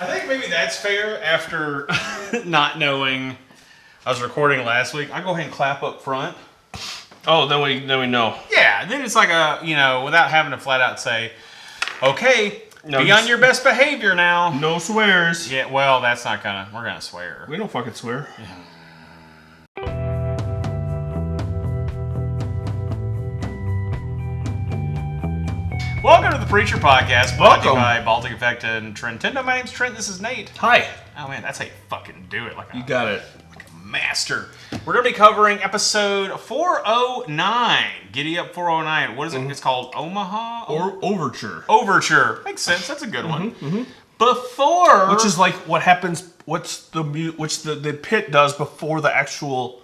I think maybe that's fair after not knowing I was recording last week. I go ahead and clap up front. Oh, then we know. Yeah, then it's like without having to flat out say, okay, be on your best behavior now. No swears. Yeah, well, that's not we're gonna swear. We don't fucking swear. Yeah. Welcome to the Preacher Podcast, brought to you by Baltic and Trentendo. My name's Trent, this is Nate. Hi. Oh man, that's how you fucking do it. You got it. Like a master. We're going to be covering episode 409. Giddy Up 409. What is it? It's called Omaha? Or Overture. Overture. Makes sense. That's a good one. Before... Which is like what happens, which the pit does before the actual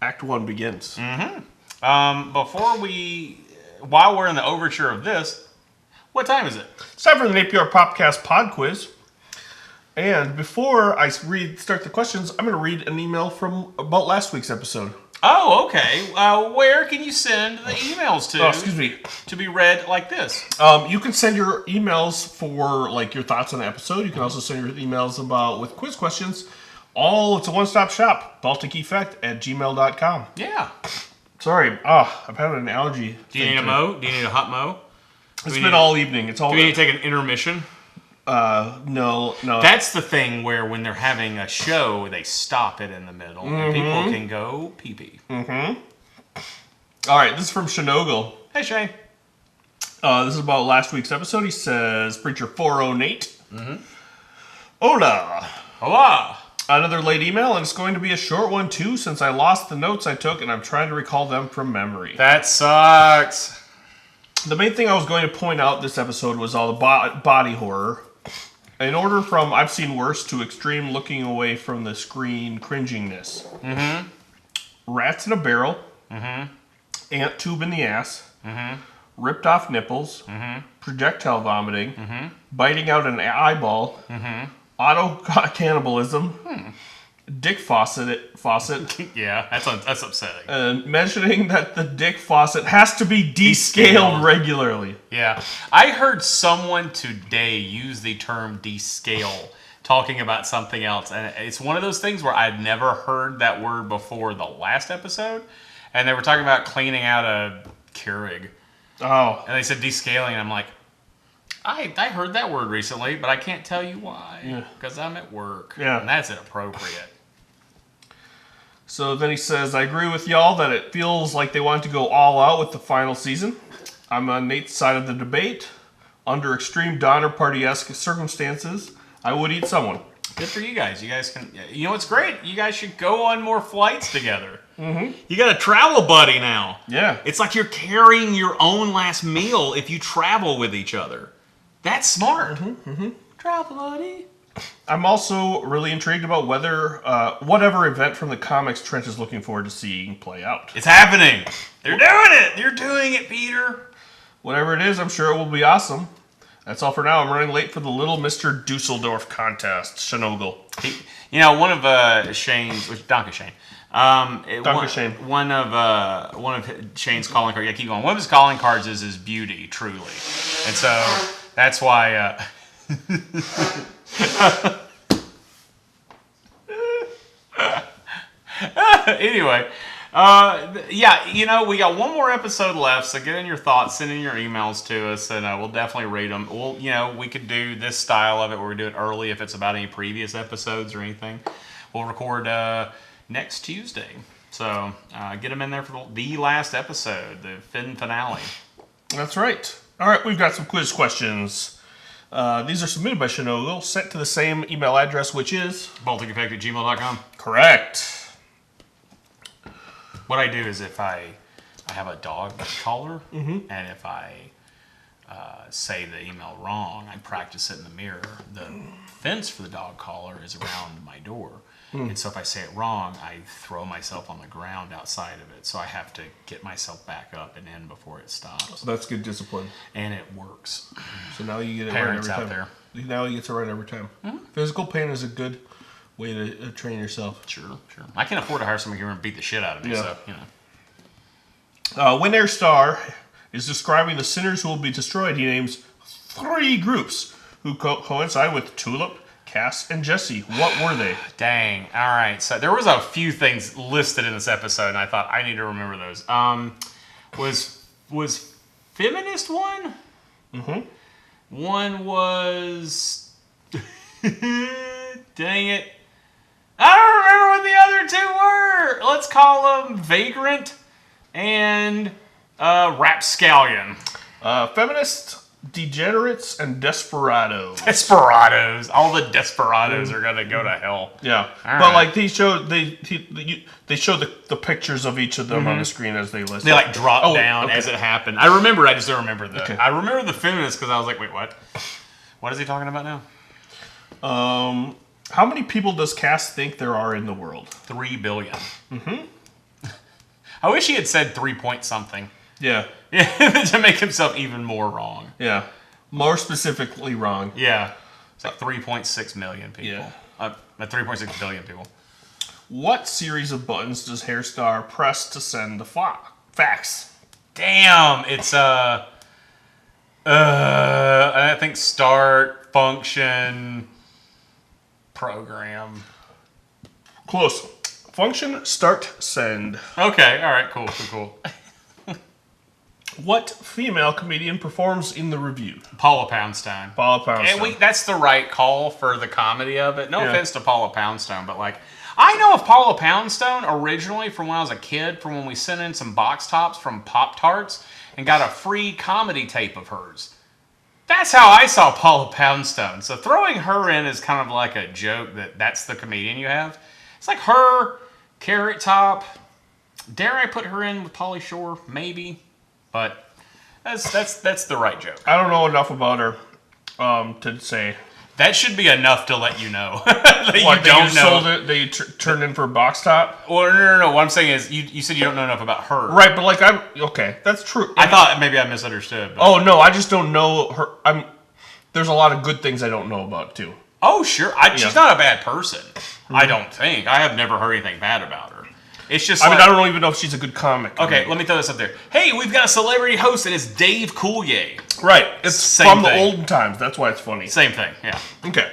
Act 1 begins. While we're in the overture of this, what time is it? It's time for the APR Popcast Pod Quiz. And before I start the questions, I'm going to read an email from about last week's episode. Oh, okay. Where can you send the emails to? Oh, excuse me. To be read like this. You can send your emails for like your thoughts on the episode. You can also send your emails with quiz questions. It's a one-stop shop. BalticEffect@gmail.com. Yeah. Sorry. I'm having an allergy. Do you need a mo? Do you need a hot mo? It's been all evening. Do we need to take an intermission? No. That's the thing where when they're having a show, they stop it in the middle and people can go pee-pee. All right, this is from Shinogle. Hey, Shane. This is about last week's episode. He says, Preacher 408. Hola. Hola. Another late email, and it's going to be a short one, too, since I lost the notes I took, and I'm trying to recall them from memory. That sucks. The main thing I was going to point out this episode was all the body horror. In order from I've seen worse to extreme looking away from the screen cringiness. Rats in a barrel. Ant tube in the ass. Ripped off nipples. Projectile vomiting. Biting out an eyeball. Auto cannibalism. Dick faucet. Yeah, that's upsetting. Mentioning that the dick faucet has to be descaled regularly. Yeah. I heard someone today use the term descale talking about something else. And it's one of those things where I'd never heard that word before the last episode. And they were talking about cleaning out a Keurig. Oh. And they said descaling, and I'm like, I heard that word recently, but I can't tell you why. Because I'm at work. Yeah. And that's inappropriate. So then he says, I agree with y'all that it feels like they want to go all out with the final season. I'm on Nate's side of the debate. Under extreme Donner Party-esque circumstances, I would eat someone. Good for you guys. You guys can... You know what's great? You guys should go on more flights together. You got a travel buddy now. Yeah. It's like you're carrying your own last meal if you travel with each other. That's smart. Travel buddy. I'm also really intrigued about whatever event from the comics Trent is looking forward to seeing play out. It's happening. They're doing it. They're doing it, Peter. Whatever it is, I'm sure it will be awesome. That's all for now. I'm running late for the Little Mr. Dusseldorf contest. Shinogle. One of Shane's, Donka Shane. Shane. One of Shane's calling cards. Yeah, keep going. One of his calling cards is beauty, truly, and so that's why. Anyway, we got one more episode left, so get in your thoughts, send in your emails to us, and we'll definitely read them. We could do this style of it where we do it early if it's about any previous episodes or anything. We'll record next Tuesday, so get them in there for the last episode, the finale. That's right. All right, we've got some quiz questions. These are submitted by Shinogle, sent to the same email address, which is... BalticEffect@gmail.com. Correct. What I do is if I have a dog collar, and if I say the email wrong, I practice it in the mirror. The fence for the dog collar is around my door. And so if I say it wrong, I throw myself on the ground outside of it. So I have to get myself back up and in before it stops. That's good discipline. And it works. So now you get it Parents right every time. out there. Now you get to right every time. Physical pain is a good way to train yourself. Sure. I can't afford to hire somebody who can beat the shit out of me, so, When Air Star is describing the sinners who will be destroyed, he names 3 groups who coincide with Tulip, Cass and Jesse. What were they? Dang. All right. So there was a few things listed in this episode, and I thought I need to remember those. Was feminist one? Mm-hmm. One was. Dang it. I don't remember what the other two were. Let's call them Vagrant and Rapscallion. Feminist, degenerates, and desperados. Desperados. All the desperados are gonna go to hell. Yeah, All but right. like they show the pictures of each of them on the screen as they list. They like drop down okay. as it happened. I remember. I just don't remember the. Okay. I remember the feminist because I was like, wait, what? What is he talking about now? How many people does Cass think there are in the world? 3 billion. Mm-hmm. I wish he had said 3 point something. Yeah. To make himself even more wrong. Yeah. More specifically wrong. Yeah. It's like 3.6 million people. Yeah. 3.6 billion people. What series of buttons does Hairstar press to send the fax? Damn, it's I think start, function, program. Close. Function, start, send. Okay, all right, cool. What female comedian performs in the review? Paula Poundstone. Paula Poundstone. And that's the right call for the comedy of it. No Yeah. offense to Paula Poundstone, but like, I know of Paula Poundstone originally from when I was a kid, from when we sent in some box tops from Pop-Tarts and got a free comedy tape of hers. That's how I saw Paula Poundstone. So throwing her in is kind of like a joke that's the comedian you have. It's like her, Carrot Top. Dare I put her in with Pauly Shore? Maybe. But that's the right joke. I don't know enough about her to say. That should be enough to let you know that What, you don't know. Sold it, they turned in for a box top? Well, no. What I'm saying is, you said you don't know enough about her. Right, but like okay, that's true. I thought maybe I misunderstood. But. Oh no, I just don't know her. There's a lot of good things I don't know about too. Oh sure, she's not a bad person. I don't think. I have never heard anything bad about her. It's just. I don't even know if she's a good comic. Okay, let me throw this up there. Hey, we've got a celebrity host, and it's Dave Coulier. Right, it's Same from thing. the olden times. That's why it's funny. Same thing. Yeah. Okay.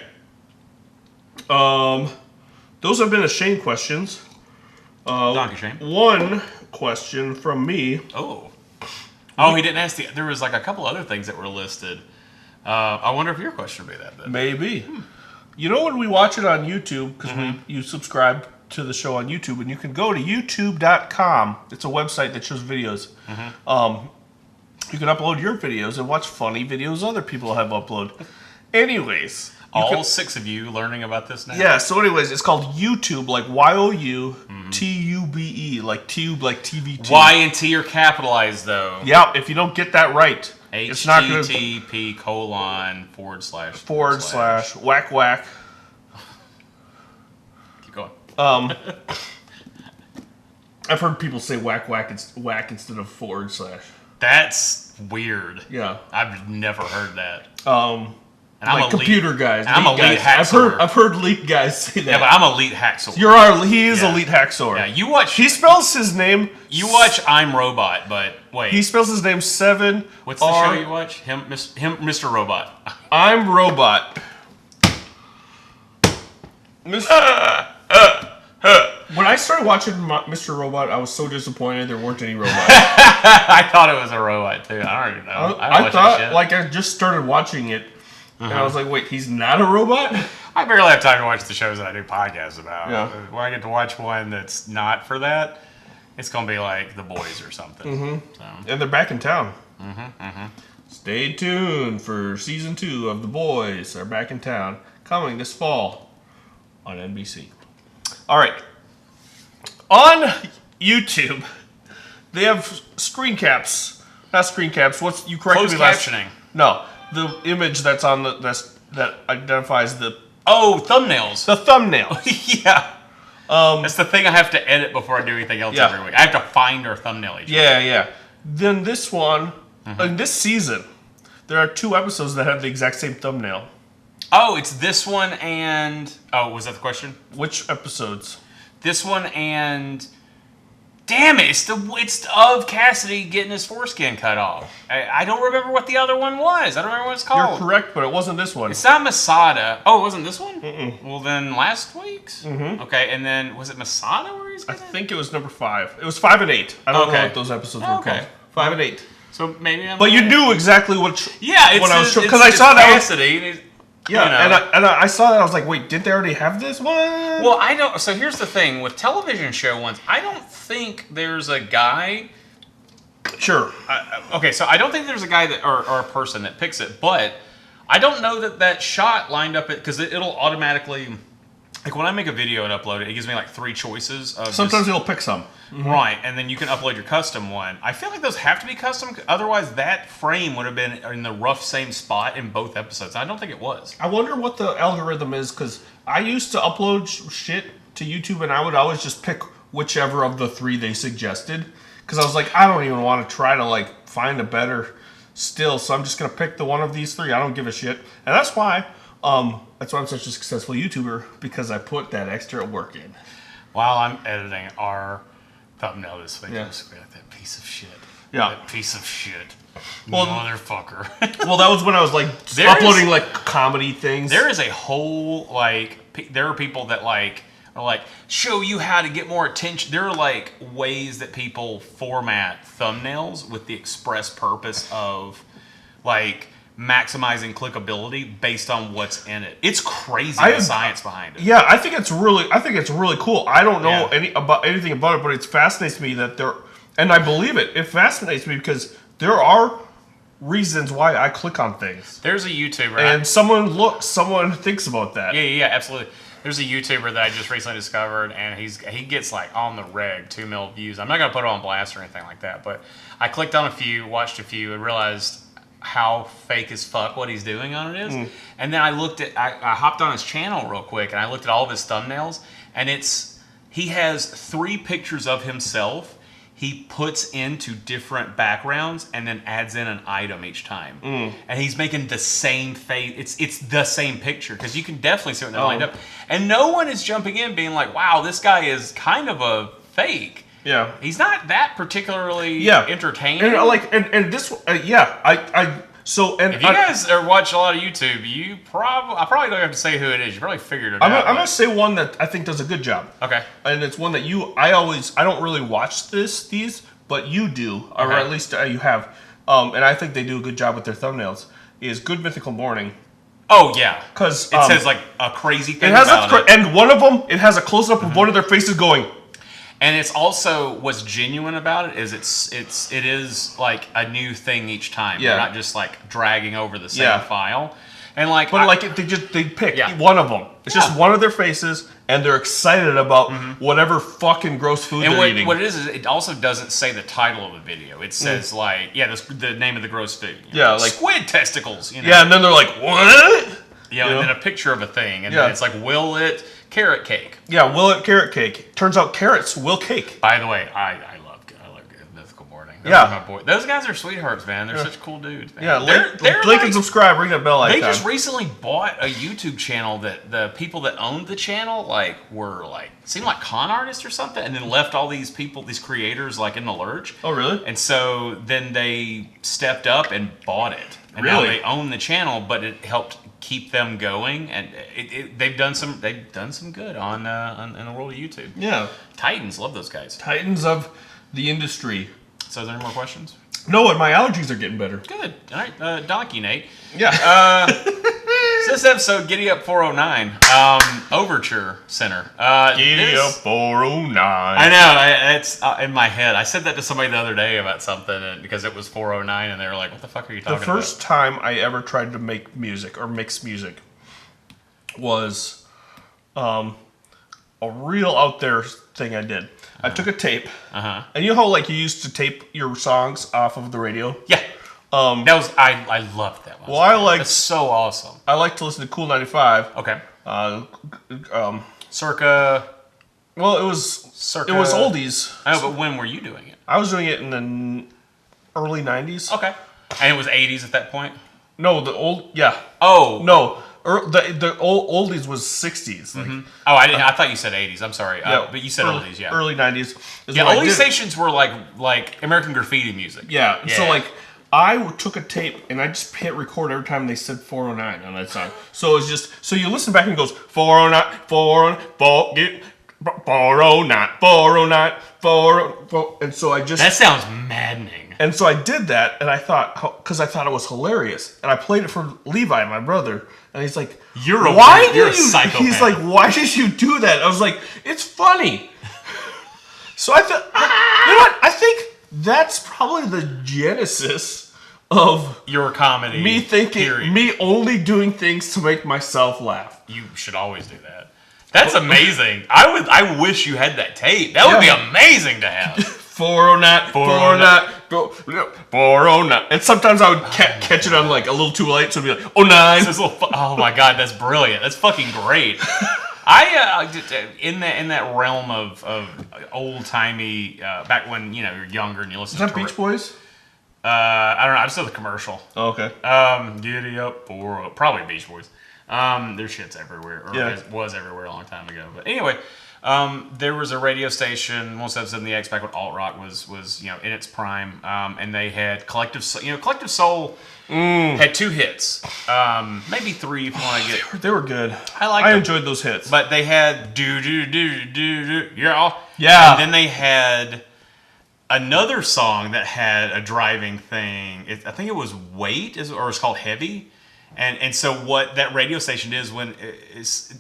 Those have been a Shane questions. Donkey Shane. One question from me. Oh, he didn't ask the. There was like a couple other things that were listed. I wonder if your question would be that big. Maybe. You know when we watch it on YouTube, because you subscribe to the show on YouTube, and you can go to youtube.com. It's a website that shows videos. You can upload your videos and watch funny videos other people have uploaded. Anyways. All 6 of you learning about this now? Yeah, so anyways, it's called YouTube, like Y-O-U-T-U-B-E, like tube, like TVT. Y and T are capitalized, though. Yeah, if you don't get that right, it's not going to... HTTP : / / whack. Keep going. I've heard people say whack instead of / That's weird. Yeah. I've never heard that. And like computer guys. I'm elite hacksaw. I've heard elite guys say that. Yeah, but I'm elite hacksaw. He is elite hacksaw. Yeah, you watch. He spells his name. You watch I'm Robot, but wait. He spells his name 7. What's the show you watch? Him, Mr. Robot. I'm Robot. When I started watching Mr. Robot, I was so disappointed there weren't any robots. I thought it was a robot too. I don't even know. I thought, like, I just started watching it, and I was like, wait, he's not a robot? I barely have time to watch the shows that I do podcasts about. Yeah. When I get to watch one that's not for that, it's going to be like The Boys or something. So. And they're back in town. Stay tuned for season 2 of The Boys. They're back in town, coming this fall on NBC. All right. On YouTube, they have screen caps. Not screen caps. What's you corrected me last? Closed captioning. No, the image that's on that identifies the thumbnails. The thumbnail. Yeah. That's the thing I have to edit before I do anything else every week. I have to find our thumbnail each week. Yeah. Then this one, in this season, there are 2 episodes that have the exact same thumbnail. Oh, it's this one and... Oh, was that the question? Which episodes? This one and Damn it! It's of Cassidy getting his foreskin cut off. I don't remember what the other one was. I don't remember what it's called. You're correct, but it wasn't this one. It's not Masada. Oh, it wasn't this one? Mm-mm. Well, then last week's? Mm-hmm. Okay, and then was it Masada where he's getting I think it was number 5. It was 5 and 8. I don't know Okay. what those episodes were called. 5 and 8. So maybe I'm... But you knew exactly what... Yeah, it's when I was because I saw that. Cassidy. Yeah, and I saw that. I was like, wait, didn't they already have this one? Well, I don't... So here's the thing. With television show ones, I don't think there's a guy... Sure. Okay, so I don't think there's a guy that or a person that picks it, but I don't know that shot lined up... Because it'll automatically... Like, when I make a video and upload it, it gives me, like, 3 choices of... Sometimes it'll pick some. Mm-hmm. Right, and then you can upload your custom one. I feel like those have to be custom, otherwise that frame would have been in the rough same spot in both episodes. I don't think it was. I wonder what the algorithm is, because I used to upload shit to YouTube, and I would always just pick whichever of the 3 they suggested, because I was like, I don't even want to try to, like, find a better still, so I'm just going to pick the one of these 3. I don't give a shit. And that's why I'm such a successful YouTuber, because I put that extra work in. While I'm editing our thumbnail this week, Yeah. that piece of shit. Yeah. That piece of shit. Well, motherfucker. Well, that was when I was, like, uploading, like, comedy things. There is a whole, like, there are people that, like, are like, show you how to get more attention. There are, like, ways that people format thumbnails with the express purpose of, like, maximizing clickability based on what's in it. It's crazy the science behind it. Yeah, I think it's really cool. I don't know anything about it, but it fascinates me that and I believe it. It fascinates me because there are reasons why I click on things. There's a YouTuber, and someone thinks about that. Yeah, absolutely. There's a YouTuber that I just recently discovered, and he gets like on the reg 2 mil views. I'm not gonna put it on blast or anything like that, but I clicked on a few, watched a few, and realized how fake as fuck what he's doing on it is. And then I hopped on his channel real quick and I looked at all of his thumbnails, and he has 3 pictures of himself he puts into different backgrounds and then adds in an item each time. And he's making the same face. It's the same picture, because you can definitely see when they're lined up. And no one is jumping in being like, wow, this guy is kind of a fake. Yeah, he's not that particularly entertaining. And this, So if you guys watch a lot of YouTube, I probably don't have to say who it is. You probably figured it out. I'm gonna say one that I think does a good job. Okay. And it's one that I don't really watch these, but you do, or at least you have. And I think they do a good job with their thumbnails. Is Good Mythical Morning. Oh yeah, because it says like a crazy thing. And one of them, it has a close up of one of their faces going. And it's also, what's genuine about it is it is like a new thing each time. Yeah. They're not just like dragging over the same file. And like, they pick one of them. It's just one of their faces, and they're excited about whatever fucking gross food they're eating. What it is it also doesn't say the title of the video. It says the name of the gross food. Like squid testicles. You know? Yeah, and then they're like, what? Yeah, and then a picture of a thing, and then it's like, will it carrot cake? Yeah, will it carrot cake? Turns out carrots will cake. By the way, I love Mythical Morning. Those guys are sweethearts, man. They're such cool dudes, man. Yeah, like and subscribe, ring that bell icon. They just recently bought a YouTube channel that the people that owned the channel were seemed like con artists or something, and then left all these people, these creators, in the lurch. Oh, really? And so then they stepped up and bought it. And now they own the channel, but it helped keep them going, and they've done some good on in the world of YouTube. Yeah, Titans, love those guys. Titans of the industry. So, is there any more questions? No, and my allergies are getting better. Good. All right, donkey Nate. Yeah. So this episode, Giddy Up 409, Overture Center. Giddy Up 409. I know, it's in my head. I said that to somebody the other day about something, and because it was 409, and they were like, what the fuck are you talking about? The first time I ever tried to make music, or mix music, was a real out there thing I did. I took a tape, and you know how you used to tape your songs off of the radio? Yeah. I loved that one. Well, that's so awesome. I like to listen to Cool 95. Okay. Circa. Well, it was oldies. I know, but when were you doing it? I was doing it in the early 90s. Okay. And it was 80s at that point? No, the old, yeah. Oh. No, The oldies was 60s. Like, Oh, I thought you said 80s. I'm sorry. Yeah, But you said oldies, yeah. Early 90s. Yeah, oldie stations were like American Graffiti music. Yeah. So like I took a tape and I just hit record every time they said 409 on that song. So it's just so you listen back and it goes 409 409 409 and so I just that sounds maddening. And so I did that, and I thought, because I thought it was hilarious, and I played it for Levi, my brother, and he's like, "You're a psychopath." He's like, "Why did you do that?" I was like, "It's funny." So I thought, you know what? I think that's probably the genesis of your comedy. Me thinking, period. me only doing things to make myself laugh. You should always do that. That's amazing. I wish you had that tape. That would be amazing to have. 409, 409. And sometimes I would catch it on like a little too late, so it'd be like, 09. Oh my god, that's brilliant. That's fucking great. I in that realm of old timey back when you're younger and you listen to Beach Boys? I don't know. I just know the commercial. Oh, okay. Giddy up, probably Beach Boys. There's shits everywhere, or it was everywhere a long time ago. But anyway. There was a radio station, most episodes in the X back when alt rock was in its prime, and they had Collective Soul had 2 hits, maybe 3 if you want to get. They were good. I enjoyed those hits, but they had do yeah, and then they had another song that had a driving thing. I think it was Weight, or it's called Heavy, and so what that radio station is when it's.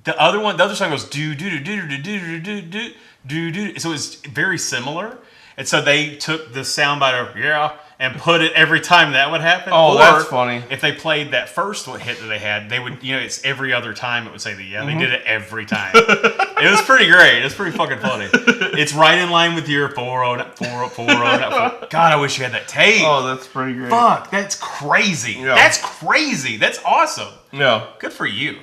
The other song goes do do do do do do do do do. So it's very similar, and so they took the soundbite of and put it every time that would happen. Oh, or that's funny. If they played that first hit that they had, they would it's every other time it would say the They did it every time. It was pretty great. It's pretty fucking funny. It's right in line with your 409. God, I wish you had that tape. Oh, that's pretty great. Fuck, that's crazy. Yeah. That's crazy. That's awesome. Yeah, good for you.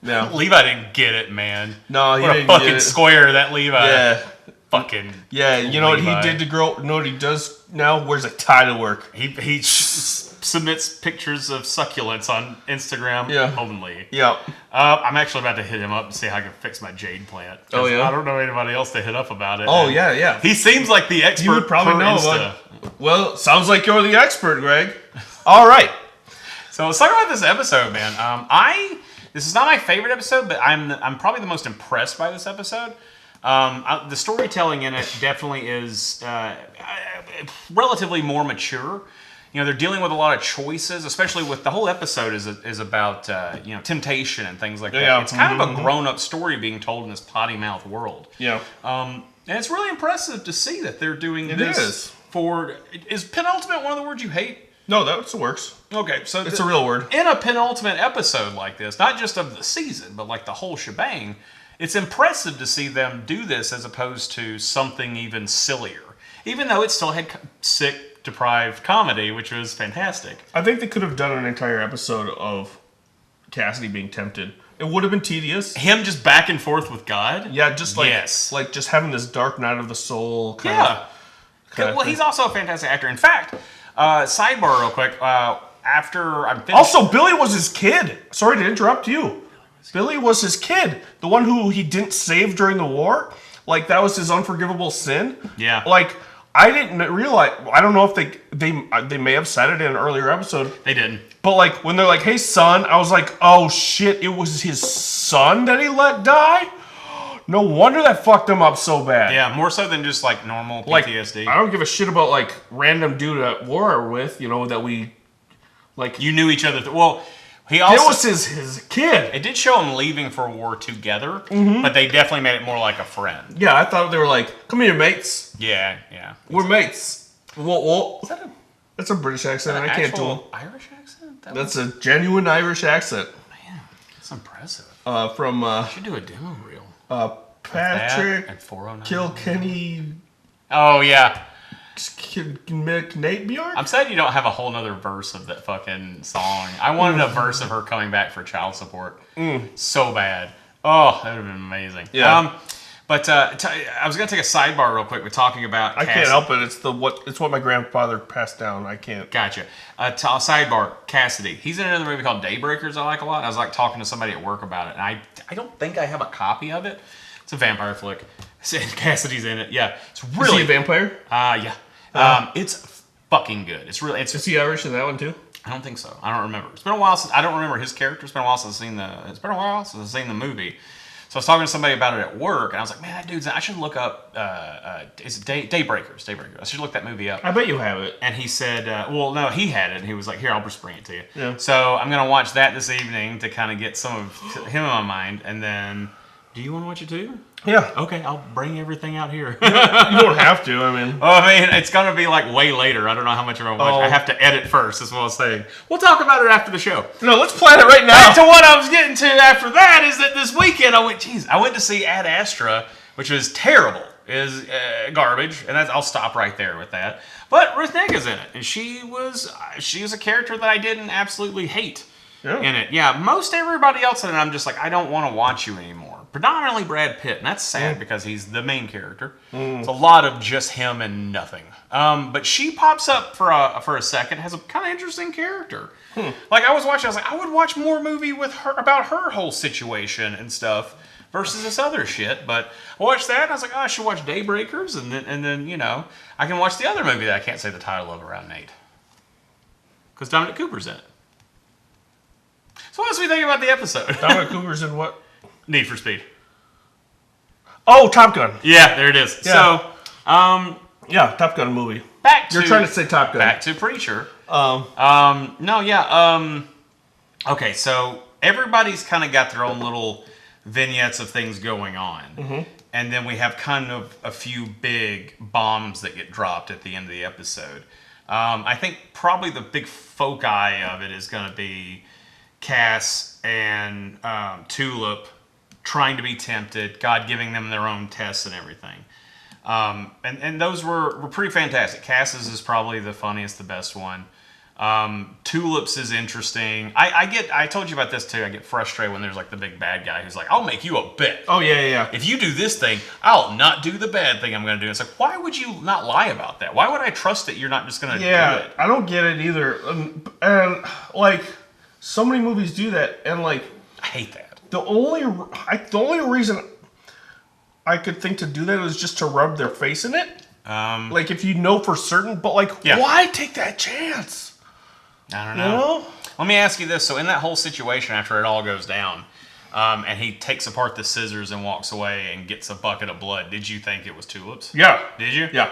Yeah, Levi didn't get it, man. No, he what didn't a fucking get it. square that Levi. Yeah, fucking. Yeah, you know Levi. what he did to grow? You know what he does now? Wears a tie to work. He submits pictures of succulents on Instagram. Yeah. Only. Yeah. I'm actually about to hit him up and see how I can fix my jade plant. Oh yeah. I don't know anybody else to hit up about it. Oh yeah. He seems like the expert. You would probably per know Insta. Well, sounds like you're the expert, Greg. All right. So let's talk about this episode, man. This is not my favorite episode, but I'm probably the most impressed by this episode. The storytelling in it definitely is relatively more mature. They're dealing with a lot of choices, especially with the whole episode is about temptation and things like that. Yeah. It's kind of a grown-up story being told in this potty mouth world. Yeah. And it's really impressive to see that they're doing this. It is. Is penultimate one of the words you hate? No, that works. Okay, so it's a real word. In a penultimate episode like this, not just of the season, but like the whole shebang, it's impressive to see them do this as opposed to something even sillier. Even though it still had sick, deprived comedy, which was fantastic. I think they could have done an entire episode of Cassidy being tempted. It would have been tedious. Him just back and forth with God? Yeah, just like just having this dark night of the soul kind of. Well, he's also a fantastic actor. In fact, sidebar real quick. After I'm finished... Also, Billy was his kid. Sorry to interrupt you. Billy was his kid. The one who he didn't save during the war. Like, that was his unforgivable sin. Yeah. Like, I didn't realize... I don't know if they may have said it in an earlier episode. They didn't. But, like, when they're like, hey, son, I was like, oh, shit, it was his son that he let die? No wonder that fucked him up so bad. Yeah, more so than just, like, normal PTSD. I don't give a shit about, like, random dude at war with, that we... Like, you knew each other. Well, he also... It was his kid. It did show him leaving for war together, but they definitely made it more like a friend. Yeah, I thought they were like, come here, mates. Yeah. We're mates. Well, that's a British accent. I can't do it. Irish accent? That's a genuine Irish accent. Man, that's impressive. From... You should do a demo reel. Patrick at 409. Kilkenny... Oh, yeah. Nate Bjork? I'm sad you don't have a whole nother verse of that fucking song. I wanted a verse of her coming back for child support so bad. Oh, that would have been amazing. Yeah. But I was going to take a sidebar real quick with talking about I can't help it. It's what my grandfather passed down. I can't. Gotcha. Sidebar, Cassidy. He's in another movie called Daybreakers I like a lot. I was like talking to somebody at work about it, and I don't think I have a copy of it. It's a vampire flick. Cassidy's in it. Yeah. It's really... Is he a vampire? Yeah. It's fucking good. It's really... Is he Irish in that one too? I don't think so. I don't remember. It's been a while since... I don't remember his character. It's been a while since I've seen the movie. So I was talking to somebody about it at work, and I was like, man, that dude's... I should look up... is it Daybreakers? Daybreakers. I should look that movie up. I bet you have it. And he said, well, no, he had it, and he was like, here, I'll just bring it to you. Yeah. So I'm going to watch that this evening to kind of get some of him in my mind, and then... Do you want to watch it too? Yeah. Okay, I'll bring everything out here. You don't have to, I mean... it's going to be like way later. I don't know how much I'm going to watch. I have to edit first, is what I was saying. We'll talk about it after the show. No, let's plan it right now. Back to what I was getting to after that is that this weekend I went to see Ad Astra, which was terrible. Is garbage, and I'll stop right there with that. But Ruth Negga's in it, and she was a character that I didn't absolutely hate in it. Yeah, most everybody else in it, I'm just like, I don't want to watch you anymore. Predominantly Brad Pitt, and that's sad because he's the main character. It's a lot of just him and nothing. But she pops up for a second, has a kind of interesting character. Like I was watching, I was like, I would watch more movie with her about her whole situation and stuff versus this other shit. But I watched that, and I was like, oh, I should watch Daybreakers, and then I can watch the other movie that I can't say the title of around Nate because Dominic Cooper's in it. So what else do we think about the episode? Dominic Cooper's in what? Need for Speed. Oh, Top Gun. Yeah, there it is. Yeah. So, yeah, Top Gun movie. You're trying to say Top Gun. Back to Preacher. Okay, so everybody's kind of got their own little vignettes of things going on. And then we have kind of a few big bombs that get dropped at the end of the episode. I think probably the big foci of it is going to be Cass and Tulip trying to be tempted, God giving them their own tests and everything. And those were pretty fantastic. Cass's is probably the funniest, the best one. Tulip's is interesting. I told you about this too. I get frustrated when there's like the big bad guy who's like, I'll make you a bet. Oh, yeah. If you do this thing, I'll not do the bad thing I'm going to do. It's like, why would you not lie about that? Why would I trust that you're not just going to do it? Yeah, I don't get it either. And like, so many movies do that, and like... I hate that. The only reason I could think to do that was just to rub their face in it. Like, if you know for certain, but like, why take that chance? I don't know. Let me ask you this. So in that whole situation, after it all goes down, and he takes apart the scissors and walks away and gets a bucket of blood, did you think it was Tulip's? Yeah. Did you? Yeah.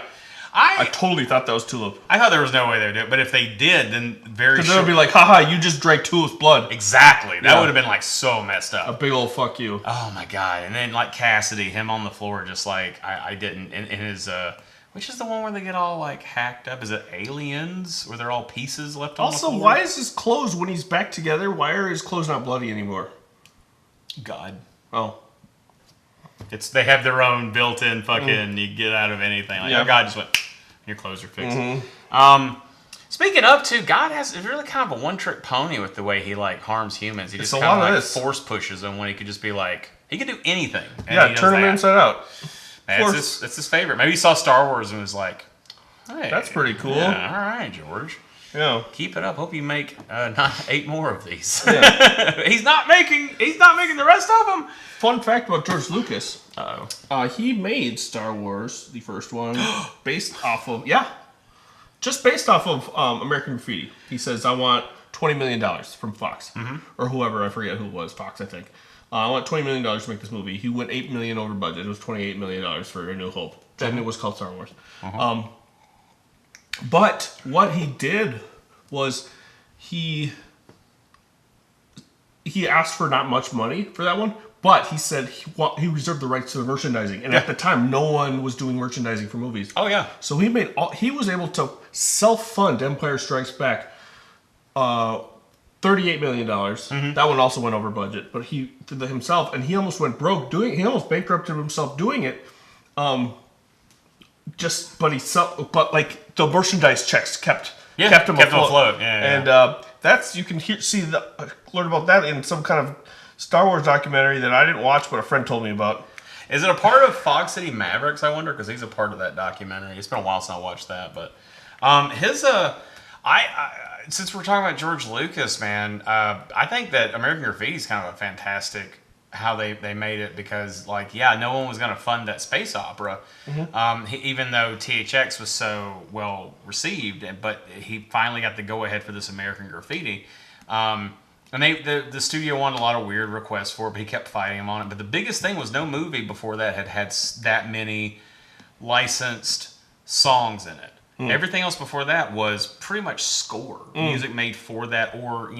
I totally thought that was Tulip. I thought there was no way they would do it, but if they did, then very Because they would be like, haha, you just drank Tulip's blood. Exactly. That would have been like so messed up. A big old fuck you. Oh my God. And then like Cassidy, him on the floor, just like, I didn't, in his, which is the one where they get all like hacked up? Is it Aliens? Where they're all pieces left on the floor? Also, why is his clothes, when he's back together, why are his clothes not bloody anymore? God. Oh. They have their own built-in fucking, you get out of anything. Like, oh, God just went, your clothes are fixed. Speaking of, too, God is really kind of a one-trick pony with the way he, like, harms humans. He just kind of, like, force pushes them when he could just be like, he could do anything. Yeah, turn him inside out. That's his favorite. Maybe he saw Star Wars and was like, hey. That's pretty cool. Yeah, all right, George. Yeah. Keep it up. Hope you make 8 more of these. Yeah. He's not making the rest of them. Fun fact about George Lucas. Uh-oh. He made Star Wars, the first one, based off of American Graffiti. He says, I want $20 million from Fox. Or whoever, I forget who it was, Fox, I think. I want $20 million to make this movie. He went $8 million over budget. It was $28 million for A New Hope. Then it was called Star Wars. But what he did was he asked for not much money for that one, but he said he reserved the rights to the merchandising. And at the time, no one was doing merchandising for movies. Oh, yeah. So he was able to self-fund Empire Strikes Back $38 million. That one also went over budget, but he did that himself, and he almost went broke he almost bankrupted himself doing it. But like the merchandise checks kept him afloat. Yeah. And that's you can learn about that in some kind of Star Wars documentary that I didn't watch, but a friend told me about. Is it a part of Fog City Mavericks? I wonder, because he's a part of that documentary. It's been a while since I watched that, but since we're talking about George Lucas, man, I think that American Graffiti is kind of a fantastic how they made it, because like, yeah, no one was going to fund that space opera, even though THX was so well received, but he finally got the go ahead for this American Graffiti. And the studio wanted a lot of weird requests for it, but he kept fighting him on it. But the biggest thing was no movie before that had that many licensed songs in it. Everything else before that was pretty much score music made for that, or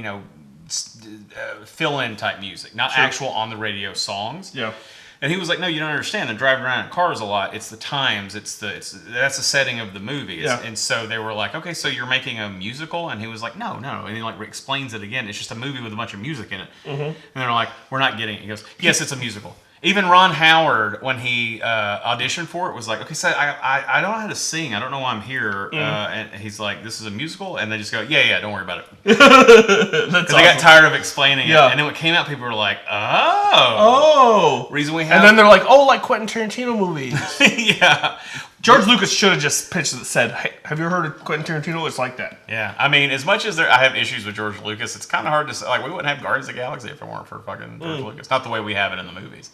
fill-in type music, not actual on the radio songs. Yeah. And he was like, "No, you don't understand. I'm driving around in cars a lot. It's the times. That's the setting of the movie." Yeah. And so they were like, "Okay, so you're making a musical?" And he was like, "No." And he like explains it again. It's just a movie with a bunch of music in it. And they're like, "We're not getting it." He goes, "Yes, it's a musical." Even Ron Howard, when he auditioned for it, was like, "Okay, so I don't know how to sing. I don't know why I'm here." And he's like, "This is a musical?" And they just go, "Yeah, don't worry about it." Because they got tired of explaining it. And then when it came out, people were like, "Oh, reason we have." And then they're like, "Oh, like Quentin Tarantino movies." Yeah. George Lucas should have just pitched it and said, "Hey, have you ever heard of Quentin Tarantino? It's like that." Yeah, I mean, as much as I have issues with George Lucas, it's kind of hard to say. Like, we wouldn't have Guardians of the Galaxy if it weren't for fucking George Lucas. Not the way we have it in the movies.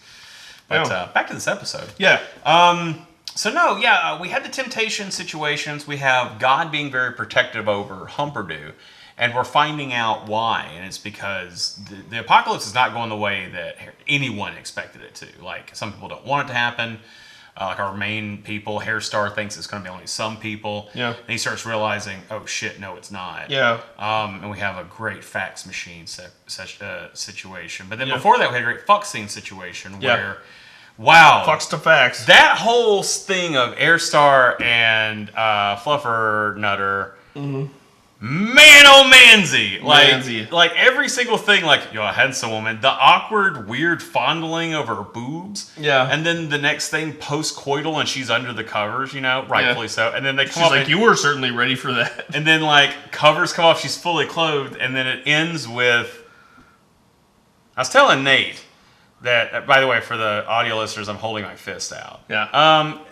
But back to this episode. Yeah. We had the temptation situations. We have God being very protective over Humperdew, and we're finding out why. And it's because the apocalypse is not going the way that anyone expected it to. Like, some people don't want it to happen. Like our main people, Hairstar thinks it's going to be only some people. Yeah. And he starts realizing, oh shit, no, it's not. Yeah. And we have a great fax machine situation. But then before that, we had a great fuck scene situation where, wow. Fucks to facts. That whole thing of Airstar and Fluffer Nutter. Man, oh mansy. Like every single thing, like, yo, a handsome woman. The awkward, weird fondling of her boobs. Yeah. And then the next thing, post-coital, and she's under the covers, rightfully so. And then they come She's like, you were certainly ready for that. And then, like, covers come off, she's fully clothed, and then it ends with... I was telling Nate that, by the way, for the audio listeners, I'm holding my fist out. Yeah.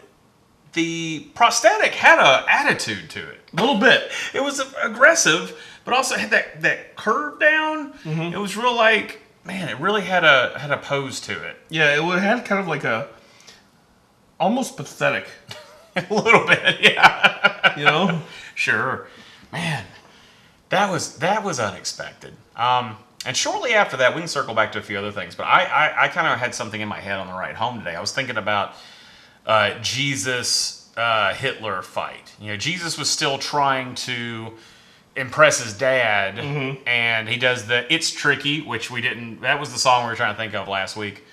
The prosthetic had an attitude to it. A little bit. It was aggressive, but also had that curve down. It was real, like, man, it really had a pose to it. Yeah, it had kind of like a almost pathetic. A little bit, yeah. Sure. Man, that was unexpected. And shortly after that, we can circle back to a few other things, but I kind of had something in my head on the ride home today. I was thinking about Jesus Hitler fight. Jesus was still trying to impress his dad, and he does It's Tricky, which we didn't... That was the song we were trying to think of last week.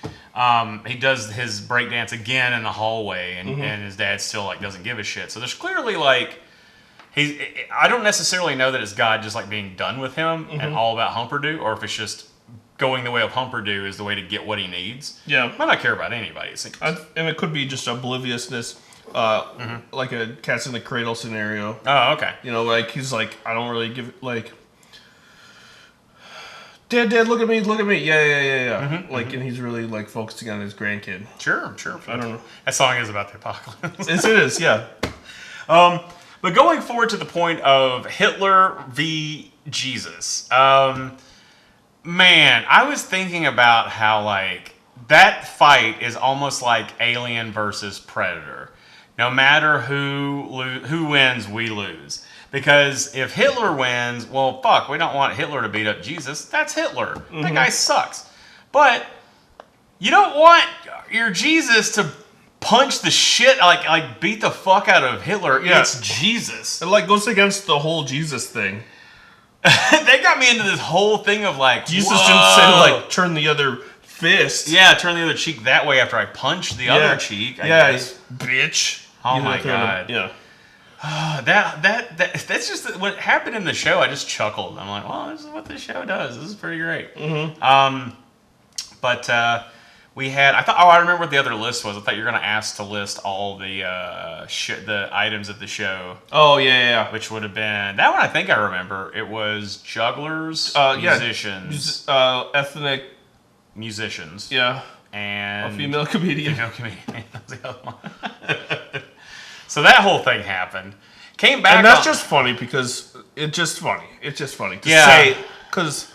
He does his breakdance again in the hallway, and his dad still, like, doesn't give a shit. So there's clearly, like... I don't necessarily know that it's God just, like, being done with him and all about Humperdew, or if it's just going the way of Humperdew is the way to get what he needs. Yeah. Might not care about anybody, it seems. And it could be just obliviousness, like a Cats in the Cradle scenario. Oh, okay. Like, he's like, I don't really give it, like... Dad, look at me. Yeah. And he's really, like, focusing on his grandkid. Sure. I don't know. That song is about the apocalypse. It is, yeah. But going forward to the point of Hitler v. Jesus, man, I was thinking about how, like, that fight is almost like Alien versus Predator. No matter who wins, we lose. Because if Hitler wins, well, fuck, we don't want Hitler to beat up Jesus. That's Hitler. That guy sucks. But you don't want your Jesus to punch the shit, like beat the fuck out of Hitler. Yeah. It's Jesus. It, like, goes against the whole Jesus thing. They got me into this whole thing of, like, Jesus didn't say, like, turn the other fist. Yeah, turn the other cheek that way after I punch the other cheek. I guess. Bitch. Oh my God. Yeah. That's just what happened in the show. I just chuckled. I'm like, well, this is what this show does. This is pretty great. But we had. I remember what the other list was. I thought you were going to ask to list all the the items of the show. Oh yeah. Which would have been that one. I think I remember. It was jugglers, musicians, ethnic musicians. Yeah. and A female comedian. Female comedian. That's the other one. So that whole thing happened. Came back, and that's just funny because it's just funny. It's just funny to Yeah. say because.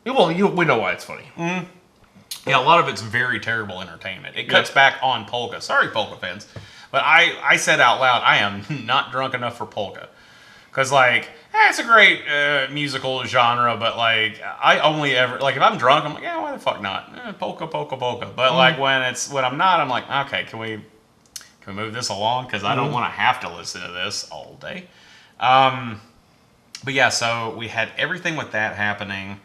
Well, we know why it's funny. Yeah, a lot of it's very terrible entertainment. It cuts back on polka. Sorry, polka fans. But I said out loud, I am not drunk enough for polka. Because, like, it's a great musical genre, but, like, I only ever... Like, if I'm drunk, I'm like, yeah, why the fuck not? Polka, polka, polka. But, like, when I'm not, I'm like, okay, can we move this along? Because I don't want to have to listen to this all day. But, yeah, so we had everything with that happening.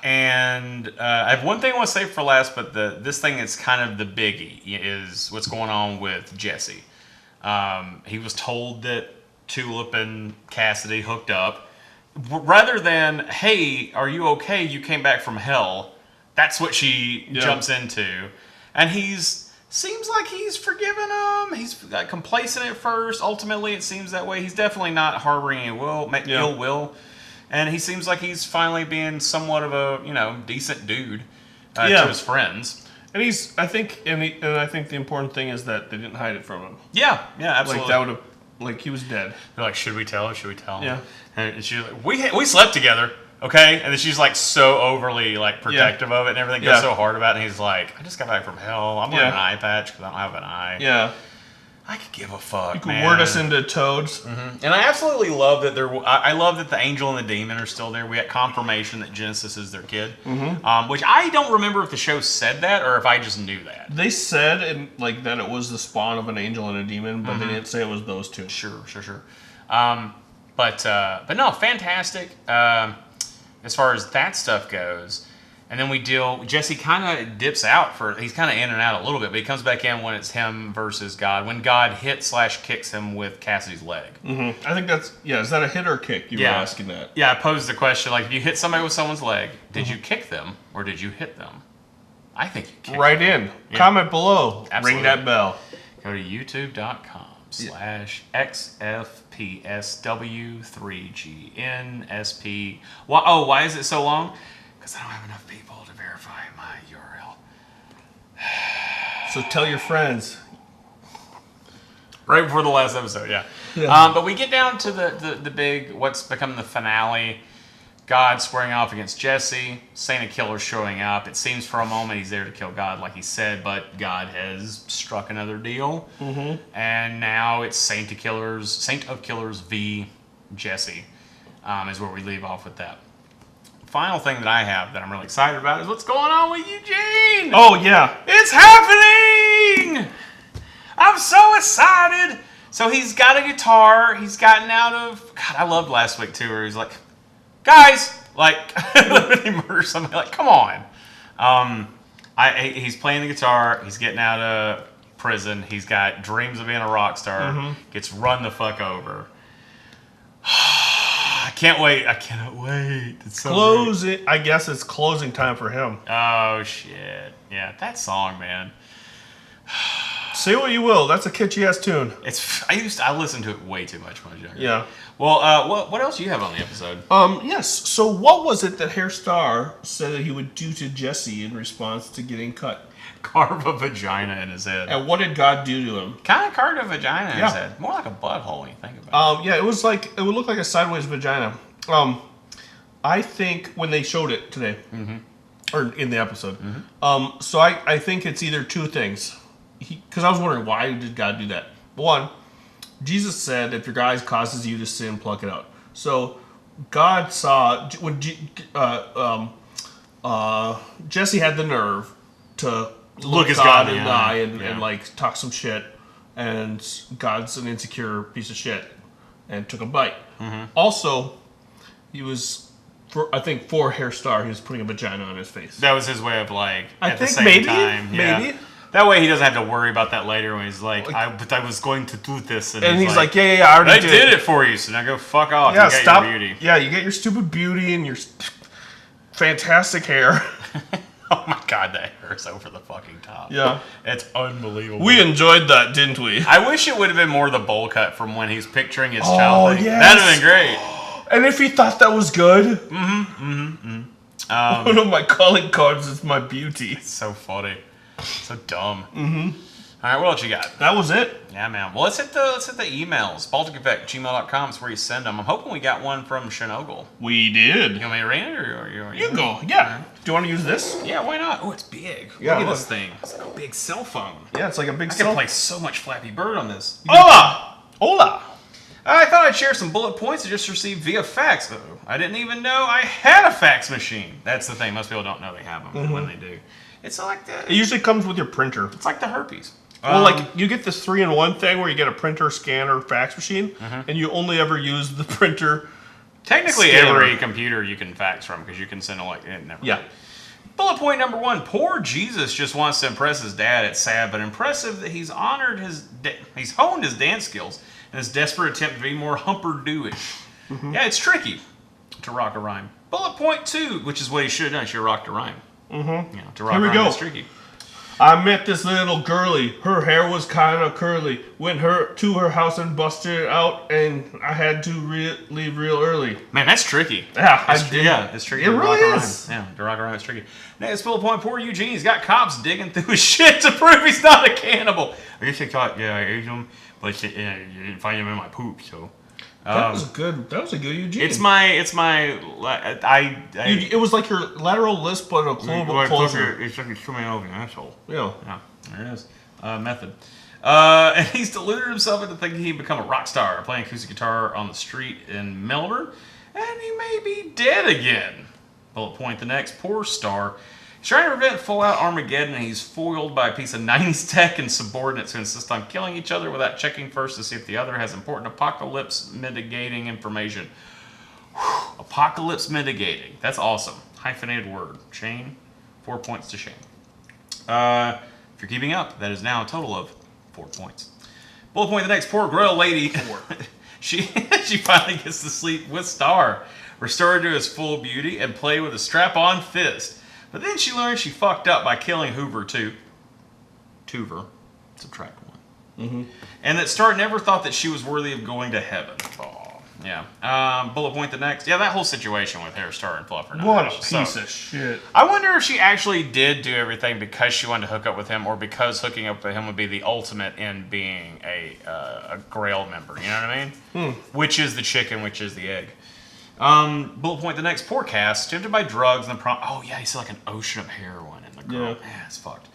And I have one thing I want to save for last, but this thing is kind of the biggie, is what's going on with Jesse. He was told that Tulip and Cassidy hooked up. Rather than, hey, are you okay? You came back from hell. That's what she jumps into. And seems like he's forgiven him. He's complacent at first. Ultimately, it seems that way. He's definitely not harboring ill will. And he seems like he's finally being somewhat of a, decent dude to his friends. And I think the important thing is that they didn't hide it from him. Yeah, absolutely. Like that would have, he was dead. They're like, should we tell him? Should we tell him? Yeah. And she's like, we slept together, okay? And then she's like so overly like protective of it and everything, goes so hard about it. And he's like, I just got back from hell. I'm wearing an eye patch because I don't have an eye. Yeah. I could give a fuck, You could man. word us into toads. Mm-hmm. And I absolutely love that I love that the angel and the demon are still there. We got confirmation that Genesis is their kid, which I don't remember if the show said that or if I just knew that. They said that it was the spawn of an angel and a demon, but they didn't say it was those two. Sure. But no, fantastic as far as that stuff goes. And then Jesse kind of dips out he's kind of in and out a little bit, but he comes back in when it's him versus God. When God hits/kicks him with Cassidy's leg. Mm-hmm. I think is that a hit or a kick? You were asking that. Yeah, I posed the question, like, if you hit somebody with someone's leg, did you kick them or did you hit them? I think you kicked right them. in. Comment below. Absolutely. Ring that bell. Go to youtube.com/XFPSW3GNSP. Why is it so long? Because I don't have enough people to verify my URL. So tell your friends. Right before the last episode, yeah. But we get down to the big, what's become the finale. God squaring off against Jesse. Saint of Killers showing up. It seems for a moment he's there to kill God, like he said, but God has struck another deal. Mm-hmm. And now it's Saint of Killers v. Jesse is where we leave off with that. Final thing that I have that I'm really excited about is what's going on with Eugene. Oh, yeah. It's happening! I'm so excited. So he's got a guitar. He's gotten out of... God, I loved last week, too, where he's like, guys, like, he murders somebody. Like, come on. He's playing the guitar. He's getting out of prison. He's got dreams of being a rock star. Mm-hmm. Gets run the fuck over. I can't wait. I cannot wait. It's so great. I guess it's closing time for him. Oh, shit. Yeah, that song, man. Say what you will. That's a catchy-ass tune. I listened to it way too much when I was younger. Yeah. Well, what else do you have on the episode? Yes. So what was it that Hair Star said that he would do to Jesse in response to getting cut? Carve a vagina in his head. And what did God do to him? Kind of carved a vagina in his head. More like a butthole when you think about it. Yeah, it would look like a sideways vagina. I think when they showed it today, or in the episode, so I think it's either two things. Because I was wondering, why did God do that? One, Jesus said, if your eye causes you to sin, pluck it out. So God saw when Jesse had the nerve to look at God in the eye and like talk some shit, and God's an insecure piece of shit, and took a bite. Mm-hmm. Also, he was, I think for Hair Star, he was putting a vagina on his face. That was his way of like, at the same time. Maybe. That way he doesn't have to worry about that later when he's like, but I was going to do this. And he's like, yeah, I already did it for you, so now go fuck off. Yeah, you got stop. Your beauty. Yeah, you get your stupid beauty and your fantastic hair. Oh my god, that hair is over the fucking top. Yeah. It's unbelievable. We enjoyed that, didn't we? I wish it would have been more the bowl cut from when he's picturing his childhood. Yes. That'd have been great. And if he thought that was good. One of my calling cards is my beauty. It's so funny. So dumb. Mm-hmm. All right, what else you got? That was it. Yeah, man. Well, let's hit the emails. BalticEffect@gmail.com is where you send them. I'm hoping we got one from Shinogle. We did. You want me to read it, or you go? Yeah. Do you want to use this? Yeah, why not? Oh, it's big. Yeah, look at this thing. It's like a big cell phone. Yeah, it's like a big I cell can play so much Flappy Bird on this. Hola! Hola! I thought I'd share some bullet points I just received via fax. I didn't even know I had a fax machine. That's the thing. Most people don't know they have them when they do. It's like It usually comes with your printer. It's like the herpes. Well, like, you get this 3-in-1 thing where you get a printer, scanner, fax machine, and you only ever use the printer. Technically, scanner. every computer you can fax from because you can send it never. Yeah. Bullet point number 1. Poor Jesus just wants to impress his dad. It's sad, but impressive that he's honored he's honed his dance skills in his desperate attempt to be more humper-do-ish. Yeah, it's tricky to rock a rhyme. Bullet point 2, which is what he should have done. He should have rocked a rhyme. To rock Here we a rhyme go. is tricky. I met this little girlie. Her hair was kind of curly. Went to her house and busted it out, and I had to leave real early. Man, that's tricky. Yeah, it's tricky. It to really rock a is. rhyme. Yeah, to rock a rhyme is tricky. Next bullet point, poor Eugene. He's got cops digging through his shit to prove he's not a cannibal. I guess they thought, I ate him, but you didn't find him in my poop, so. That was a good Eugene. It was like your lateral lisp, but a closer. It's like it's coming over an asshole. Yeah. Yeah, there it is. Method. And he's deluded himself into thinking he'd become a rock star, playing acoustic guitar on the street in Melbourne, and he may be dead again. Bullet point the next. Poor star. He's trying to prevent full-out Armageddon, and he's foiled by a piece of 90s tech and subordinates who insist on killing each other without checking first to see if the other has important apocalypse mitigating information. Whew. Apocalypse mitigating. That's awesome. Hyphenated word. Shane. 4 points to Shane. If you're keeping up, that is now a total of 4 points. Bullet point the next. Poor Grail lady. she finally gets to sleep with Star, restored to his full beauty, and play with a strap-on fist. But then she learned she fucked up by killing Hoover too. Toover. Subtract 1. And that Star never thought that she was worthy of going to heaven. Oh, yeah. Bullet point the next. Yeah, that whole situation with Hair Star and Fluffer. What a piece of shit. I wonder if she actually did do everything because she wanted to hook up with him, or because hooking up with him would be the ultimate in being a Grail member. You know what I mean? Which is the chicken, which is the egg. Bullet point the next. Poor Cass, tempted by drugs and the oh yeah, he's like an ocean of heroin in the girl. Yeah, it's fucked.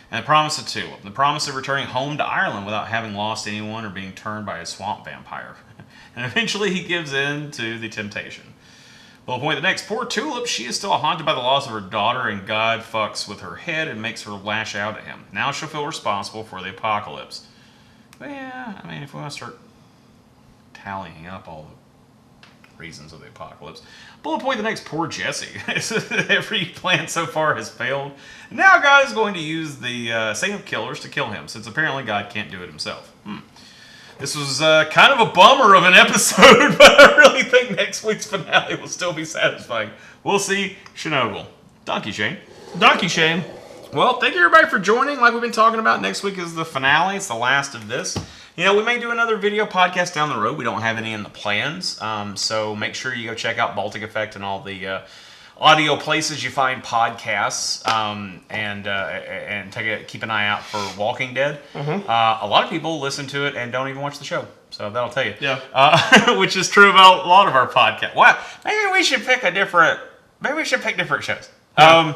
And the promise of Tulip. The promise of returning home to Ireland without having lost anyone or being turned by a swamp vampire. And eventually he gives in to the temptation. Bullet point the next. Poor Tulip, she is still haunted by the loss of her daughter, and God fucks with her head and makes her lash out at him. Now she'll feel responsible for the apocalypse. But yeah, I mean, if we want to start tallying up all the reasons of the apocalypse. Bullet point the next. Poor Jesse. Every plan so far has failed. Now God is going to use the Saint of Killers to kill him, since apparently God can't do it himself. This was kind of a bummer of an episode, but I really think next week's finale will still be satisfying. We'll see. Shinogle. Donkey Shane. Donkey Shane. Well, thank you everybody for joining. Like we've been talking about, next week is the finale. It's the last of this. You know, we may do another video podcast down the road. We don't have any in the plans. So make sure you go check out Baltic Effect and all the audio places you find podcasts. And keep an eye out for Walking Dead. A lot of people listen to it and don't even watch the show. So that'll tell you. Yeah. Which is true about a lot of our podcasts. Well, maybe we should pick different shows. Yeah.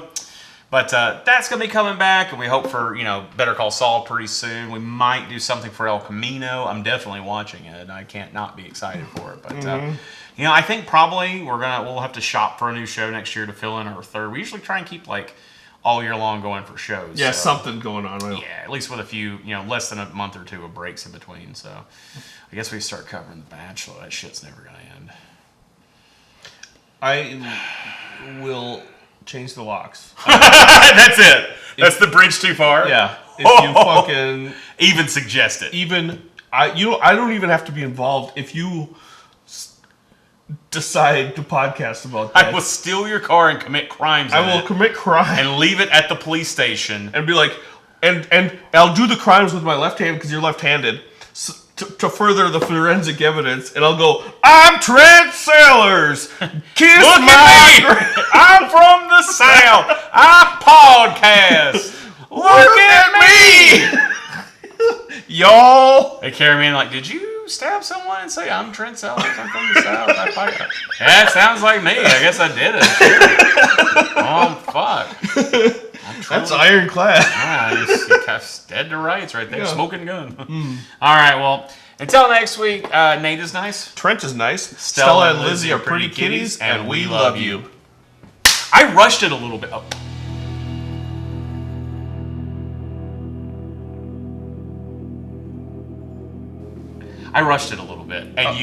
But that's going to be coming back, and we hope for, Better Call Saul pretty soon. We might do something for El Camino. I'm definitely watching it, and I can't not be excited for it. But, I think probably we'll have to shop for a new show next year to fill in our third. We usually try and keep, all year long going for shows. Yeah, so, something going on. Right? Yeah, at least with a few, less than a month or two of breaks in between. So I guess we start covering The Bachelor. That shit's never going to end. I will change the locks. That's it. That's the bridge too far. Yeah. If you fucking even suggest it. I don't even have to be involved. If you decide to podcast about that, I will steal your car and commit crimes. I will commit crime and leave it at the police station and be like, and I'll do the crimes with my left hand because you're left-handed. to further the forensic evidence, and I'll go, I'm Trent Sellers. Kiss Look my... at me! I'm from the South. I podcast. Look at me! Y'all. They carry me in like, did you stab someone and say, I'm Trent Sellers, I'm from the South? Yeah, it sounds like me. I guess I did it. Oh, fuck. That's ironclad. Yeah, it's dead to rights right there. Yeah. Smoking gun. All right, well, until next week, Nate is nice. Trent is nice. Stella and Lizzie are pretty kitties, and we love you. I rushed it a little bit. Oh. I rushed it a little bit, and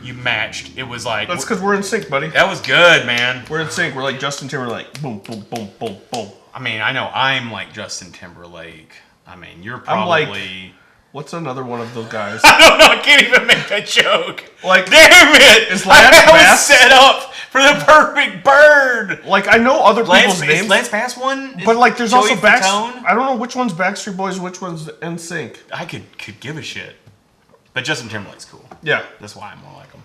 you matched. It was like... That's because we're in sync, buddy. That was good, man. We're in sync. We're like Justin Timberlake. Boom, boom, boom, boom, boom. I mean, I know I'm like Justin Timberlake. I mean, you're probably... I'm like... What's another one of those guys? I don't know. I can't even make that joke. Like, damn it! Is Lance I was Bass set up for the perfect bird. Like, I know other people's names. Is Lance Bass one? But like, there's Joey also Fatone? I don't know which one's Backstreet Boys, which one's NSYNC. I could give a shit. But Justin Timberlake's cool. Yeah. That's why I'm more like him.